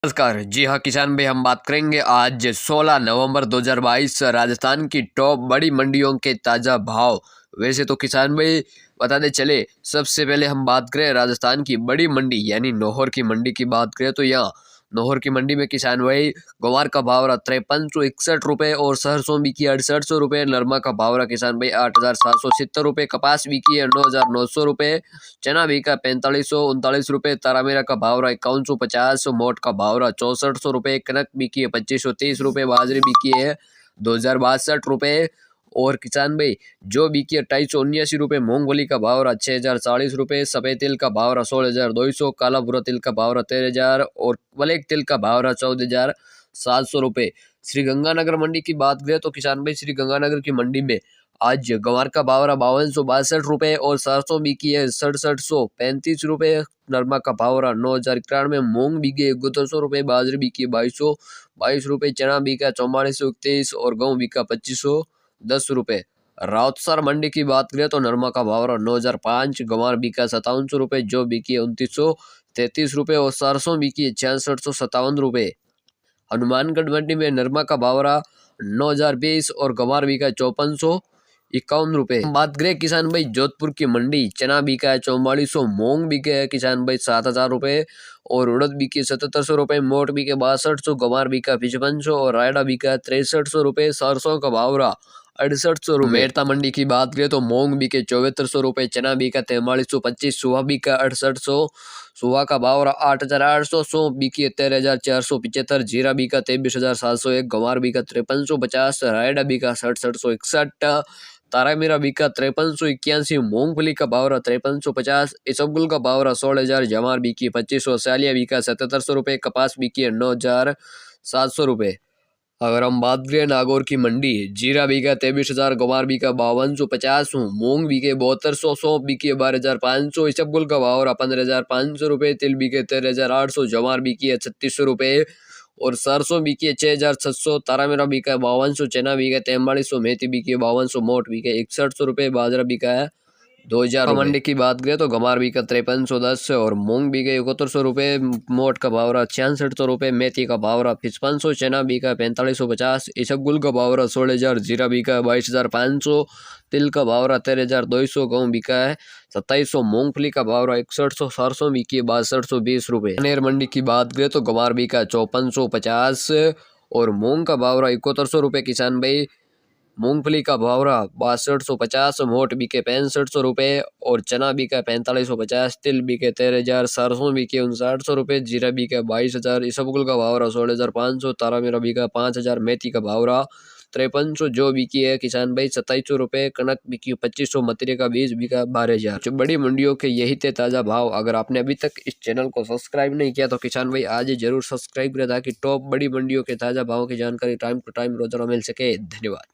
नमस्कार। जी हाँ किसान भाई, हम बात करेंगे आज 16 नवंबर 2022 राजस्थान की टॉप बड़ी मंडियों के ताज़ा भाव। वैसे तो किसान भाई बताते चले, सबसे पहले हम बात करें राजस्थान की बड़ी मंडी यानी नौहर की मंडी की बात करें तो यहाँ नौहर की मंडी में किसान भाई ग्वार का भाव रहा 5361 और सरसों बिकी 6800 नरमा का भाव रहा किसान भाई 8770 कपास बिकी है 9900 चना बिका 4539 तारामीरा का भाव रहा 5150 मोट का भाव रहा 6400 कनक बिकी है 2530 बाजरी बिकी है 2062 और किसान भाई जो बिकी 2879 मूंगफली का भाव रहा 6040 सफेद तिल का भाव रहा 16200 काला भूरा तिल का भाव रहा 13000 और ब्लैक तिल का भाव रहा 14700 श्री गंगानगर मंडी की बात करें तो किसान भाई श्री गंगानगर की मंडी में आज गंवार का भाव रहा 5262 और सरसों बिकी है 6735 नरमा का भाव रहा 9091 मूंग बिके 7100 बाजरी बिकी 2222 चना बिका 4431 और गेहूं बिका 2510 राउतसर मंडी की बात करें तो नरमा का भाव रहा 9005 गंवार बिका 5700 जो बिकी है 2933 और सरसों बिकी है 6657 हनुमानगढ़ मंडी में नरमा का भाव रहा 9020 और गंवार बिका 5451 बात करें किसान भाई जोधपुर की मंडी चना बिका है 4400 मूंग बिके है किसान भाई 7000 और उड़द बिकी 7700 मोट बिके 6200 गंवार बिका 5500 और रायडा बिका 6300 सरसों का भाव रहा 6800 मेड़ता मंडी की बात करें तो मूंग बिके 7400 चना बिका 4325 सुहा बिका 6800 सुहा का भाव रहा 8800 सौंफ बिकी 13475 जीरा बिका 23701 गंवार बिका 5350 रायडा बिका 6761 तारामीरा बिका 5381 मूंगफली का भाव रहा 5350 इसबगुल का भाव रहा 16000 जवार बिकी 2500 सालिया बिका 7700 कपास बिकी 9700 अगर हम बात करें नागौर की मंडी जीरा बिका 23000 गंवार बिका 5250 मूंग बिके 7200 सौंफ बिकी 12500 इसबगुल का भाव रहा 15500 तिल बिके 13800 जवार बिकी है 3600 और सरसों बिकी है 6700 तारामीरा बिका 5200 चना बिका 4300 मेथी बिकी 5200 मोट बिके 6100 बाजरा बिका है 2000 मंडी की बात करें तो गंवार बिका 5310 और मूंग बिके 7100 मोट का भाव रहा 6600 मेथी का भाव रहा 5500 चना बिका 4550 इसबगुल का भाव रहा 16000 जीरा बिका 22500 तिल का भाव रहा 13200 गेहूं बिका है 2700 मूंगफली का भाव रहा 6100 सरसों बिकी 6220 अनेर मंडी की बात करें तो गंवार बिका 5450 और मूंग का भाव रहा 7100 किसान भाई मूंगफली का भाव रहा 6250 मोट बिके 6500 और चना बिका 4550 तिल बिके 13000 सरसों बिके 5900 जीरा बिका 22000 इसबगुल का भाव रहा 16500 तारामीरा बिका 5000 मेथी का भाव रहा 5300 जो बिकी है किसान भाई 2700 कनक बिकी 2500 मतीरे का बीज बिका 12000। जो बड़ी मंडियों के यही थे ताज़ा भाव। अगर आपने अभी तक इस चैनल को सब्सक्राइब नहीं किया तो किसान भाई आज जरूर सब्सक्राइब करें ताकि टॉप बड़ी मंडियों के ताज़ा भाव की जानकारी टाइम टू टाइम रोजाना मिल सके। धन्यवाद।